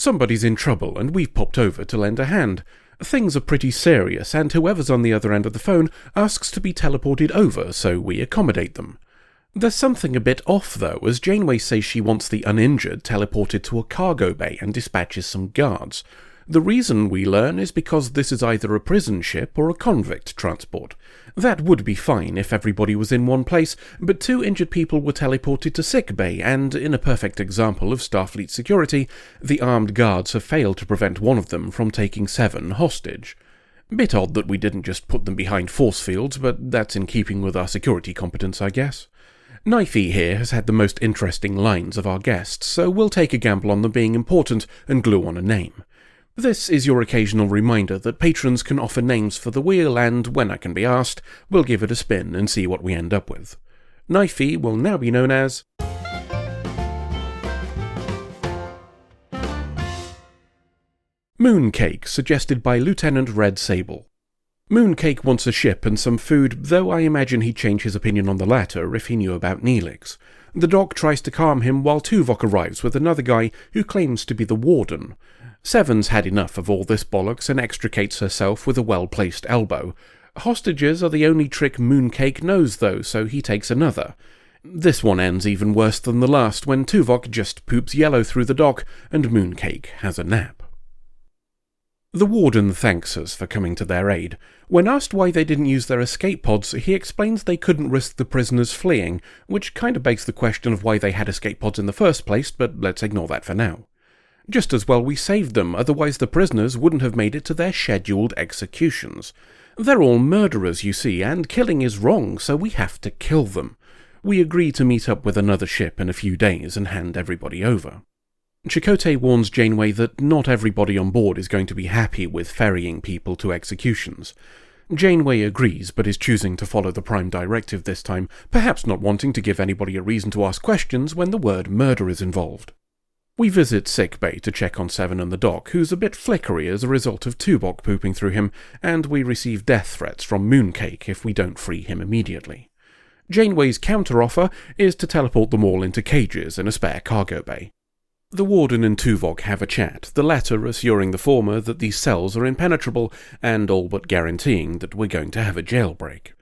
Somebody's in trouble and we've popped over to lend a hand. Things are pretty serious and whoever's on the other end of the phone asks to be teleported over, so we accommodate them. There's something a bit off though, as Janeway says she wants the uninjured teleported to a cargo bay and dispatches some guards. The reason, we learn, is because this is either a prison ship or a convict transport. That would be fine if everybody was in one place, but 2 injured people were teleported to sick bay, and in a perfect example of Starfleet security, the armed guards have failed to prevent one of them from taking 7 hostage. Bit odd that we didn't just put them behind force fields, but that's in keeping with our security competence, I guess. Knifey here has had the most interesting lines of our guests, so we'll take a gamble on them being important and glue on a name. This is your occasional reminder that patrons can offer names for the wheel, and when I can be asked, we'll give it a spin and see what we end up with. Knifey will now be known as Mooncake, suggested by Lieutenant Red Sable. Mooncake wants a ship and some food, though I imagine he'd change his opinion on the latter if he knew about Neelix. The doc tries to calm him while Tuvok arrives with another guy who claims to be the warden. Seven's had enough of all this bollocks and extricates herself with a well-placed elbow. Hostages are the only trick Mooncake knows though, so he takes another. This one ends even worse than the last when Tuvok just poops yellow through the dock and Mooncake has a nap. The warden thanks us for coming to their aid. When asked why they didn't use their escape pods, he explains they couldn't risk the prisoners fleeing, which kinda begs the question of why they had escape pods in the first place, but let's ignore that for now. Just as well we saved them, otherwise the prisoners wouldn't have made it to their scheduled executions. They're all murderers, you see, and killing is wrong, so we have to kill them. We agree to meet up with another ship in a few days and hand everybody over. Chakotay warns Janeway that not everybody on board is going to be happy with ferrying people to executions. Janeway agrees, but is choosing to follow the Prime Directive this time, perhaps not wanting to give anybody a reason to ask questions when the word murder is involved. We visit sickbay to check on Seven and the doc, who's a bit flickery as a result of Tuvok pooping through him, and we receive death threats from Mooncake if we don't free him immediately. Janeway's counter-offer is to teleport them all into cages in a spare cargo bay. The warden and Tuvok have a chat, the latter assuring the former that these cells are impenetrable, and all but guaranteeing that we're going to have a jailbreak.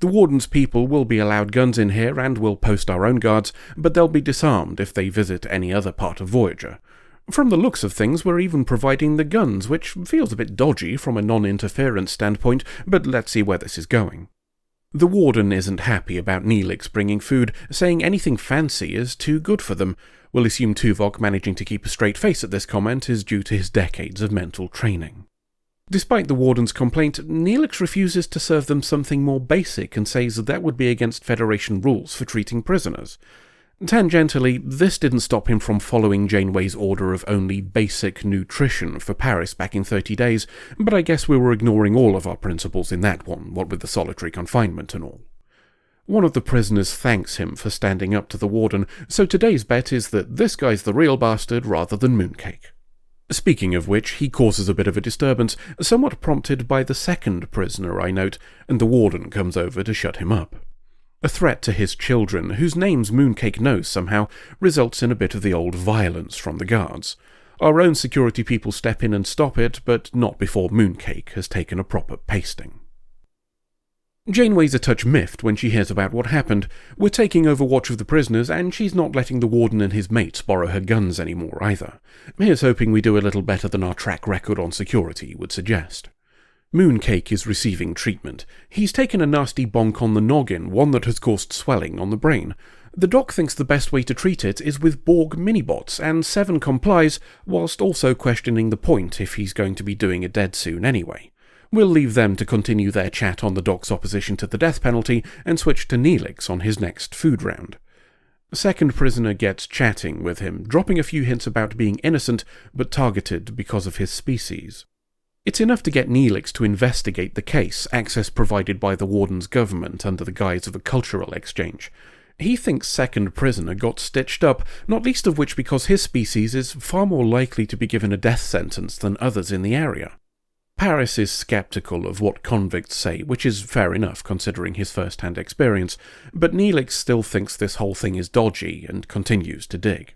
The warden's people will be allowed guns in here and will post our own guards, but they'll be disarmed if they visit any other part of Voyager. From the looks of things, we're even providing the guns, which feels a bit dodgy from a non-interference standpoint, but let's see where this is going. The warden isn't happy about Neelix bringing food, saying anything fancy is too good for them. We'll assume Tuvok managing to keep a straight face at this comment is due to his decades of mental training. Despite the warden's complaint, Neelix refuses to serve them something more basic and says that would be against Federation rules for treating prisoners. Tangentially, this didn't stop him from following Janeway's order of only basic nutrition for Paris back in 30 days, but I guess we were ignoring all of our principles in that one, what with the solitary confinement and all. One of the prisoners thanks him for standing up to the warden, so today's bet is that this guy's the real bastard rather than Mooncake. Speaking of which, he causes a bit of a disturbance, somewhat prompted by the second prisoner, I note, and the warden comes over to shut him up. A threat to his children, whose names Mooncake knows somehow, results in a bit of the old violence from the guards. Our own security people step in and stop it, but not before Mooncake has taken a proper pasting. Janeway's a touch miffed when she hears about what happened. We're taking over watch of the prisoners, and she's not letting the warden and his mates borrow her guns anymore either. Here's hoping we do a little better than our track record on security would suggest. Mooncake is receiving treatment. He's taken a nasty bonk on the noggin, one that has caused swelling on the brain. The doc thinks the best way to treat it is with Borg minibots, and Seven complies, whilst also questioning the point if he's going to be doing it dead soon anyway. We'll leave them to continue their chat on the doc's opposition to the death penalty and switch to Neelix on his next food round. Second prisoner gets chatting with him, dropping a few hints about being innocent but targeted because of his species. It's enough to get Neelix to investigate the case, access provided by the warden's government under the guise of a cultural exchange. He thinks second prisoner got stitched up, not least of which because his species is far more likely to be given a death sentence than others in the area. Paris is skeptical of what convicts say, which is fair enough considering his first-hand experience, but Neelix still thinks this whole thing is dodgy and continues to dig.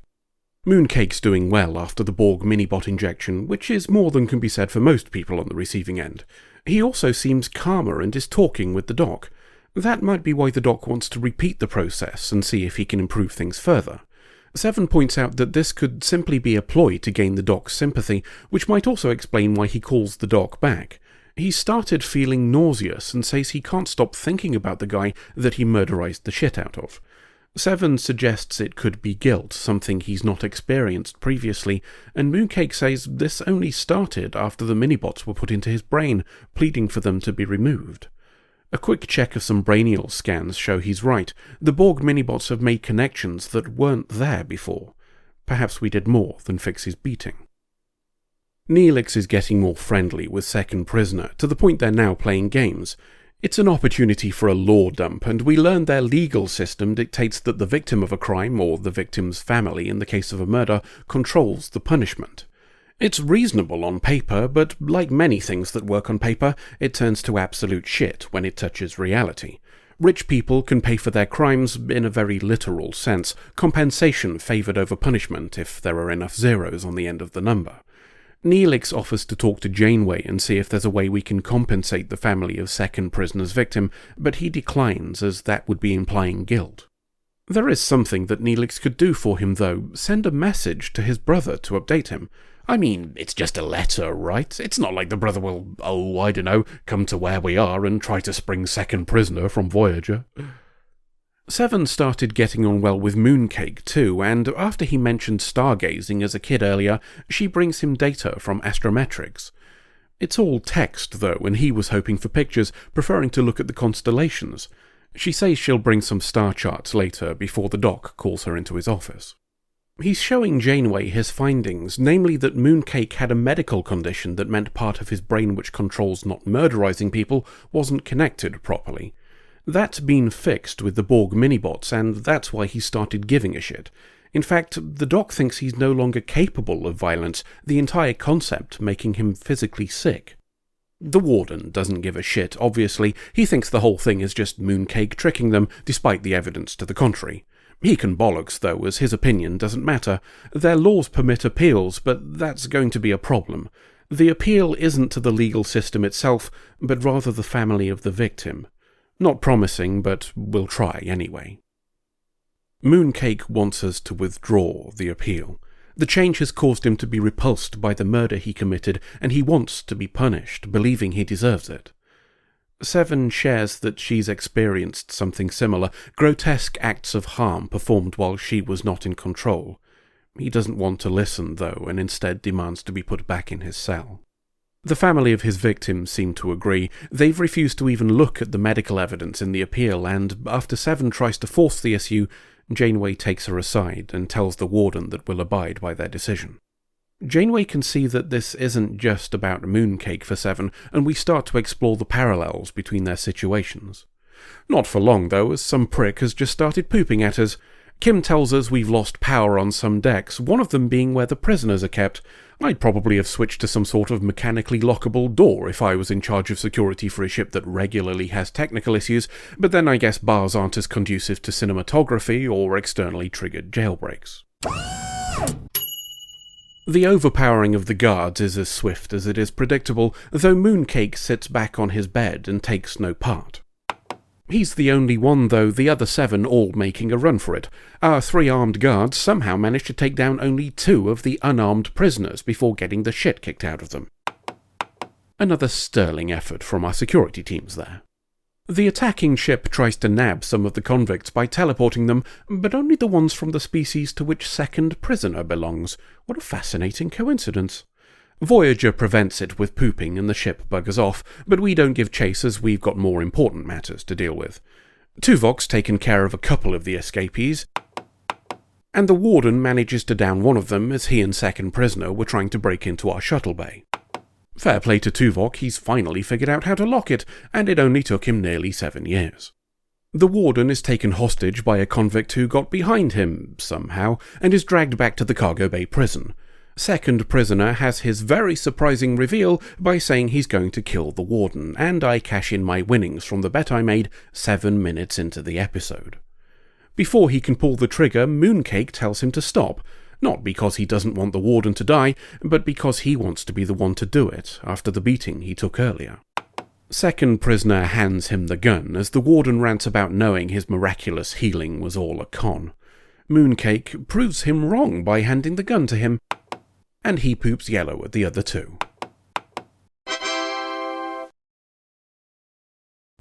Mooncake's doing well after the Borg minibot injection, which is more than can be said for most people on the receiving end. He also seems calmer and is talking with the doc. That might be why the doc wants to repeat the process and see if he can improve things further. Seven points out that this could simply be a ploy to gain the doc's sympathy, which might also explain why he calls the doc back. He started feeling nauseous and says he can't stop thinking about the guy that he murderized the shit out of. Seven suggests it could be guilt, something he's not experienced previously, and Mooncake says this only started after the minibots were put into his brain, pleading for them to be removed. A quick check of some brainial scans show he's right. The Borg minibots have made connections that weren't there before. Perhaps we did more than fix his beating. Neelix is getting more friendly with Second Prisoner, to the point they're now playing games. It's an opportunity for a lore dump, and we learn their legal system dictates that the victim of a crime, or the victim's family in the case of a murder, controls the punishment. It's reasonable on paper, but like many things that work on paper, it turns to absolute shit when it touches reality. Rich people can pay for their crimes in a very literal sense, compensation favoured over punishment if there are enough zeros on the end of the number. Neelix offers to talk to Janeway and see if there's a way we can compensate the family of Second Prisoner's victim, but he declines as that would be implying guilt. There is something that Neelix could do for him though, send a message to his brother to update him. I mean, it's just a letter, right? It's not like the brother will, come to where we are and try to spring Second Prisoner from Voyager. Seven started getting on well with Mooncake too, and after he mentioned stargazing as a kid earlier, she brings him data from astrometrics. It's all text though, and he was hoping for pictures, preferring to look at the constellations. She says she'll bring some star charts later before the doc calls her into his office. He's showing Janeway his findings, namely that Mooncake had a medical condition that meant part of his brain which controls not murderizing people wasn't connected properly. That's been fixed with the Borg minibots, and that's why he started giving a shit. In fact, the doc thinks he's no longer capable of violence, the entire concept making him physically sick. The warden doesn't give a shit, obviously. He thinks the whole thing is just Mooncake tricking them, despite the evidence to the contrary. He can bollocks, though, as his opinion doesn't matter. Their laws permit appeals, but that's going to be a problem. The appeal isn't to the legal system itself, but rather the family of the victim. Not promising, but we'll try anyway. Mooncake wants us to withdraw the appeal. The change has caused him to be repulsed by the murder he committed, and he wants to be punished, believing he deserves it. Seven shares that she's experienced something similar, grotesque acts of harm performed while she was not in control. He doesn't want to listen, though, and instead demands to be put back in his cell. The family of his victims seem to agree. They've refused to even look at the medical evidence in the appeal, and after Seven tries to force the issue, Janeway takes her aside and tells the warden that we'll abide by their decision. Janeway can see that this isn't just about Mooncake for Seven, and we start to explore the parallels between their situations. Not for long, though, as some prick has just started pooping at us. Kim tells us we've lost power on some decks, one of them being where the prisoners are kept. I'd probably have switched to some sort of mechanically lockable door if I was in charge of security for a ship that regularly has technical issues, but then I guess bars aren't as conducive to cinematography or externally triggered jailbreaks. The overpowering of the guards is as swift as it is predictable, though Mooncake sits back on his bed and takes no part. He's the only one, though, the other seven all making a run for it. Our 3 armed guards somehow managed to take down only 2 of the unarmed prisoners before getting the shit kicked out of them. Another sterling effort from our security teams there. The attacking ship tries to nab some of the convicts by teleporting them, but only the ones from the species to which Second Prisoner belongs. What a fascinating coincidence. Voyager prevents it with pooping and the ship buggers off, but we don't give chase as we've got more important matters to deal with. Tuvok's taken care of a couple of the escapees, and the warden manages to down one of them as he and Second Prisoner were trying to break into our shuttle bay. Fair play to Tuvok, he's finally figured out how to lock it, and it only took him nearly 7 years. The warden is taken hostage by a convict who got behind him, somehow, and is dragged back to the cargo bay prison. Second Prisoner has his very surprising reveal by saying he's going to kill the warden, and I cash in my winnings from the bet I made 7 minutes into the episode. Before he can pull the trigger, Mooncake tells him to stop. Not because he doesn't want the warden to die, but because he wants to be the one to do it, after the beating he took earlier. Second prisoner hands him the gun, as the warden rants about knowing his miraculous healing was all a con. Mooncake proves him wrong by handing the gun to him, and he poops yellow at the other two.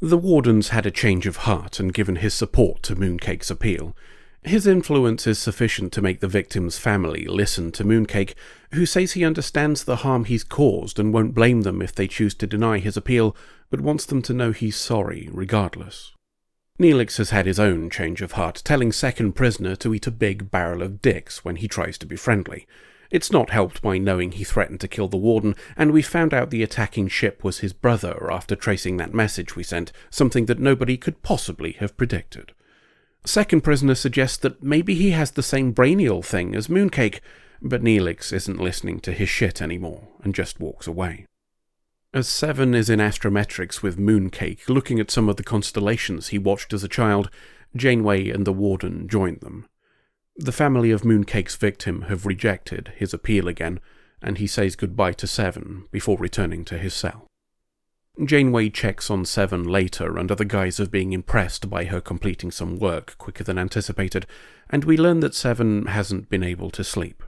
The warden's had a change of heart and given his support to Mooncake's appeal. His influence is sufficient to make the victim's family listen to Mooncake, who says he understands the harm he's caused and won't blame them if they choose to deny his appeal, but wants them to know he's sorry regardless. Neelix has had his own change of heart, telling second prisoner to eat a big barrel of dicks when he tries to be friendly. It's not helped by knowing he threatened to kill the warden, and we found out the attacking ship was his brother after tracing that message we sent, something that nobody could possibly have predicted. Second prisoner suggests that maybe he has the same brainial thing as Mooncake, but Neelix isn't listening to his shit anymore, and just walks away. As Seven is in astrometrics with Mooncake, looking at some of the constellations he watched as a child, Janeway and the warden join them. The family of Mooncake's victim have rejected his appeal again, and he says goodbye to Seven before returning to his cell. Janeway checks on Seven later under the guise of being impressed by her completing some work quicker than anticipated, and we learn that Seven hasn't been able to sleep.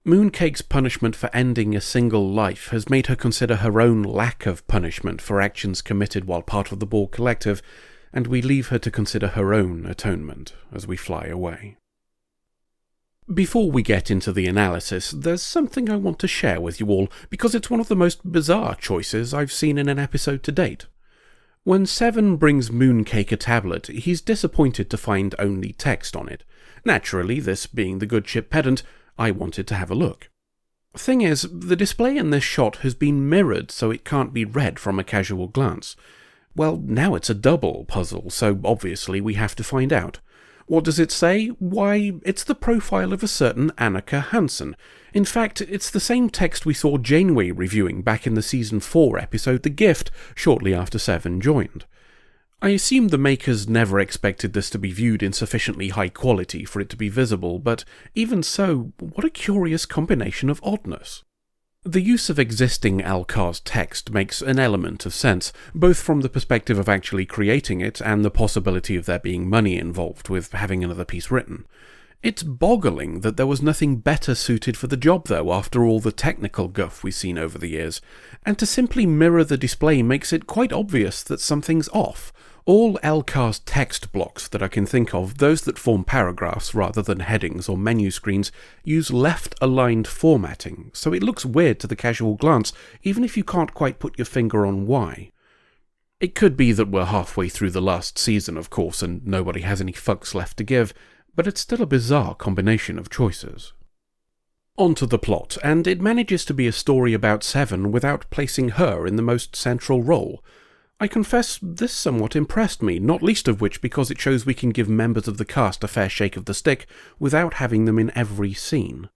Mooncake's punishment for ending a single life has made her consider her own lack of punishment for actions committed while part of the Borg Collective, and we leave her to consider her own atonement as we fly away. Before we get into the analysis, there's something I want to share with you all, because it's one of the most bizarre choices I've seen in an episode to date. When Seven brings Mooncake a tablet, he's disappointed to find only text on it. Naturally, this being the good ship pedant, I wanted to have a look. Thing is, the display in this shot has been mirrored so it can't be read from a casual glance. Well, now it's a double puzzle, so obviously we have to find out. What does it say? Why, it's the profile of a certain Annika Hansen. In fact, it's the same text we saw Janeway reviewing back in the Season 4 episode The Gift, shortly after Seven joined. I assume the makers never expected this to be viewed in sufficiently high quality for it to be visible, but even so, what a curious combination of oddness. The use of existing Alcar's text makes an element of sense, both from the perspective of actually creating it and the possibility of there being money involved with having another piece written. It's boggling that there was nothing better suited for the job, though, after all the technical guff we've seen over the years, and to simply mirror the display makes it quite obvious that something's off. All Alcar's text blocks that I can think of, those that form paragraphs rather than headings or menu screens, use left-aligned formatting, so it looks weird to the casual glance, even if you can't quite put your finger on why. It could be that we're halfway through the last season, of course, and nobody has any fucks left to give, but it's still a bizarre combination of choices. On to the plot, and it manages to be a story about Seven without placing her in the most central role. I confess this somewhat impressed me, not least of which because it shows we can give members of the cast a fair shake of the stick without having them in every scene.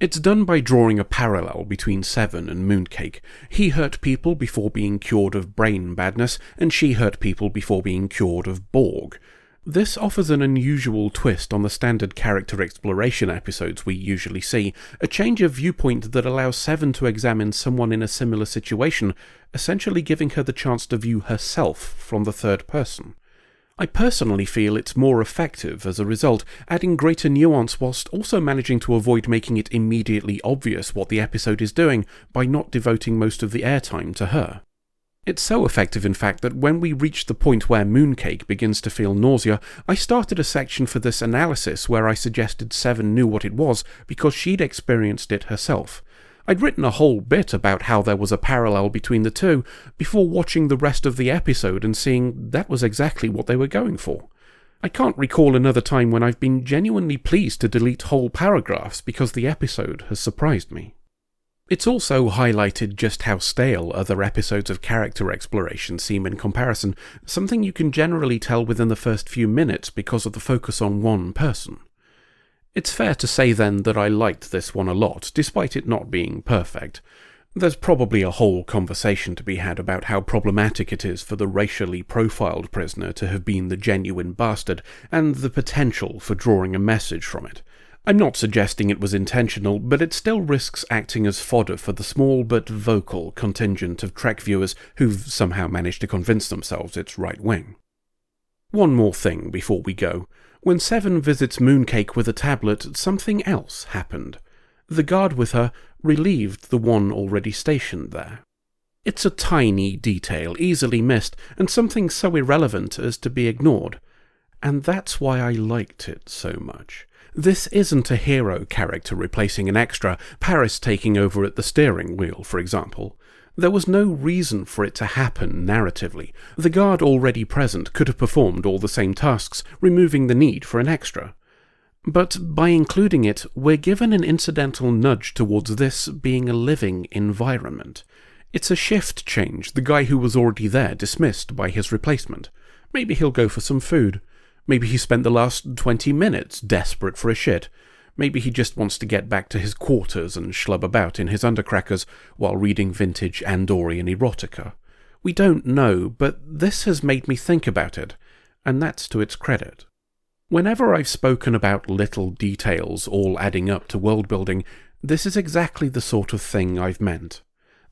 It's done by drawing a parallel between Seven and Mooncake. He hurt people before being cured of brain badness, and she hurt people before being cured of Borg. This offers an unusual twist on the standard character exploration episodes we usually see, a change of viewpoint that allows Seven to examine someone in a similar situation, essentially giving her the chance to view herself from the third person. I personally feel it's more effective as a result, adding greater nuance whilst also managing to avoid making it immediately obvious what the episode is doing by not devoting most of the airtime to her. It's so effective, in fact, that when we reach the point where Mooncake begins to feel nausea, I started a section for this analysis where I suggested Seven knew what it was because she'd experienced it herself. I'd written a whole bit about how there was a parallel between the two before watching the rest of the episode and seeing that was exactly what they were going for. I can't recall another time when I've been genuinely pleased to delete whole paragraphs because the episode has surprised me. It's also highlighted just how stale other episodes of character exploration seem in comparison, something you can generally tell within the first few minutes because of the focus on one person. It's fair to say then that I liked this one a lot, despite it not being perfect. There's probably a whole conversation to be had about how problematic it is for the racially profiled prisoner to have been the genuine bastard, and the potential for drawing a message from it. I'm not suggesting it was intentional, but it still risks acting as fodder for the small but vocal contingent of Trek viewers who've somehow managed to convince themselves it's right-wing. One more thing before we go. When Seven visits Mooncake with a tablet, something else happened. The guard with her relieved the one already stationed there. It's a tiny detail, easily missed, and something so irrelevant as to be ignored. And that's why I liked it so much. This isn't a hero character replacing an extra, Paris taking over at the steering wheel, for example. There was no reason for it to happen narratively. The guard already present could have performed all the same tasks, removing the need for an extra. But by including it, we're given an incidental nudge towards this being a living environment. It's a shift change, the guy who was already there dismissed by his replacement. Maybe he'll go for some food. Maybe he spent the last 20 minutes desperate for a shit. Maybe he just wants to get back to his quarters and schlub about in his undercrackers while reading vintage Andorian erotica. We don't know, but this has made me think about it, and that's to its credit. Whenever I've spoken about little details all adding up to world building, this is exactly the sort of thing I've meant.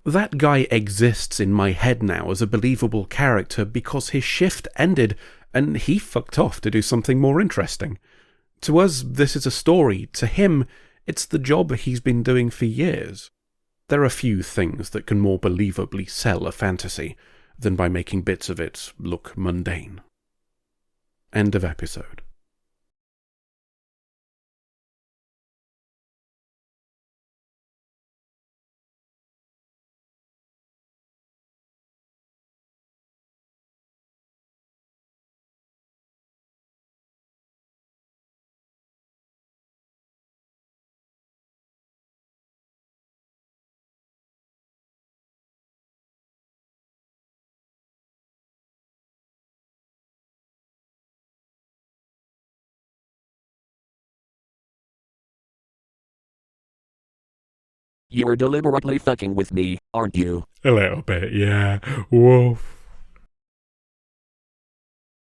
That guy exists in my head now as a believable character because his shift ended and he fucked off to do something more interesting. To us, this is a story. To him, it's the job he's been doing for years. There are few things that can more believably sell a fantasy than by making bits of it look mundane. End of episode. You're deliberately fucking with me, aren't you? A little bit, yeah. Woof.